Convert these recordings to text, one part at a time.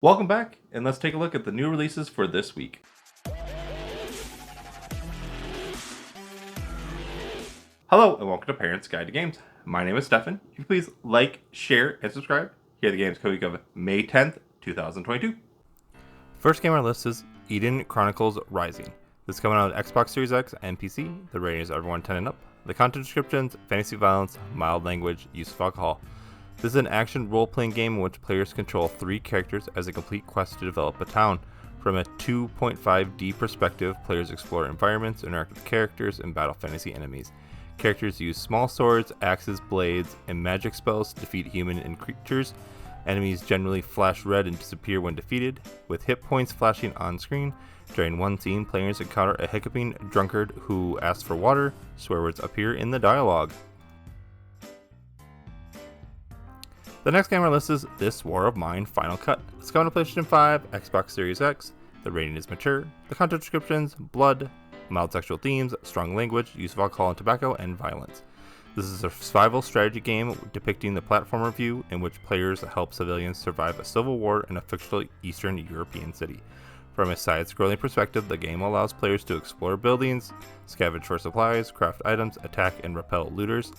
Welcome back, and let's take a look at the new releases for this week. Hello, and welcome to Parents Guide to Games. My name is Stefan. If you please like, share, and subscribe. Here are the games coming of May 10th, 2022. First game on our list is Eiyuden Chronicles Rising. This is coming out on Xbox Series X and PC. The rating is everyone 10 and up. The content descriptions: fantasy violence, mild language, use of alcohol. This is an action role-playing game in which players control 3 characters as a complete quest to develop a town. From a 2.5D perspective, players explore environments, interact with characters, and battle fantasy enemies. Characters use small swords, axes, blades, and magic spells to defeat human and creatures. Enemies generally flash red and disappear when defeated, with hit points flashing on screen. During one scene, players encounter a hiccuping drunkard who asks for water. Swear words appear in the dialogue. The next game on our list is This War of Mine Final Cut. It's coming to PlayStation 5, Xbox Series X. The rating is mature. The content descriptions: blood, mild sexual themes, strong language, use of alcohol and tobacco, and violence. This is a survival strategy game depicting the platformer view in which players help civilians survive a civil war in a fictional Eastern European city. From a side-scrolling perspective, the game allows players to explore buildings, scavenge for supplies, craft items, attack and repel looters.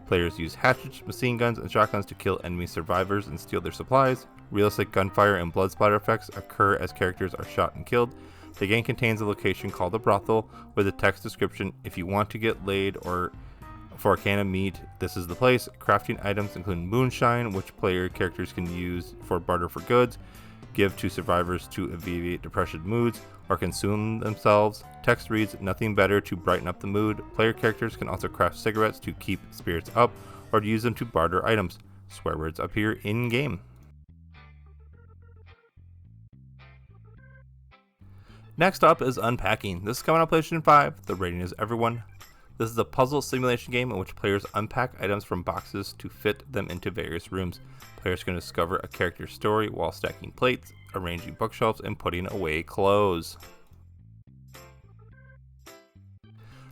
Players use hatchets, machine guns, and shotguns to kill enemy survivors and steal their supplies. Realistic gunfire and blood splatter effects occur as characters are shot and killed. The game contains a location called the brothel with a text description: if you want to get laid or for a can of meat, this is the place. Crafting items include moonshine, which player characters can use for barter for goods, give to survivors to alleviate depression moods, or consume themselves. Text reads: nothing better to brighten up the mood. Player characters can also craft cigarettes to keep spirits up, or to use them to barter items. Swear words appear in-game. Next up is Unpacking. This is coming on PlayStation 5. The rating is everyone. This is a puzzle simulation game in which players unpack items from boxes to fit them into various rooms. Players can discover a character's story while stacking plates, arranging bookshelves, and putting away clothes.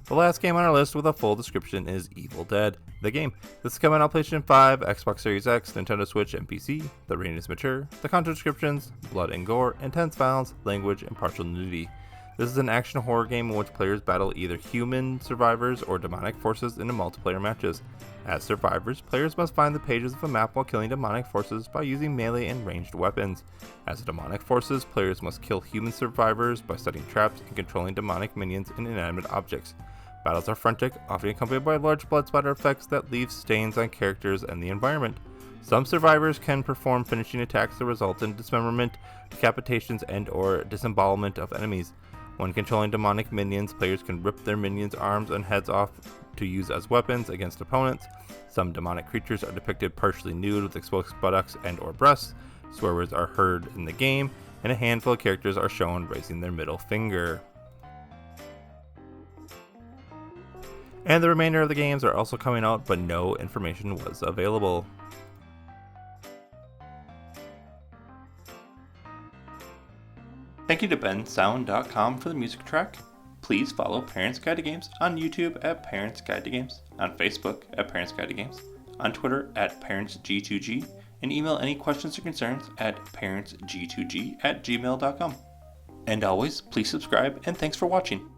The last game on our list with a full description is Evil Dead, the game. This is coming on PlayStation 5, Xbox Series X, Nintendo Switch, and PC. The rating is mature. The content descriptions: blood and gore, intense violence, language, and partial nudity. This is an action horror game in which players battle either human survivors or demonic forces in multiplayer matches. As survivors, players must find the pages of a map while killing demonic forces by using melee and ranged weapons. As demonic forces, players must kill human survivors by setting traps and controlling demonic minions and inanimate objects. Battles are frantic, often accompanied by large blood splatter effects that leave stains on characters and the environment. Some survivors can perform finishing attacks that result in dismemberment, decapitations, and/or disembowelment of enemies. When controlling demonic minions, players can rip their minions' arms and heads off to use as weapons against opponents. Some demonic creatures are depicted partially nude with exposed buttocks and/or breasts. Swear words are heard in the game, and a handful of characters are shown raising their middle finger. And the remainder of the games are also coming out, but no information was available. Thank you to bensound.com for the music track. Please follow Parents Guide to Games on YouTube at Parents Guide to Games, on Facebook at Parents Guide to Games, on Twitter at ParentsG2G, and email any questions or concerns at parentsg2g@gmail.com. And always, please subscribe, and thanks for watching.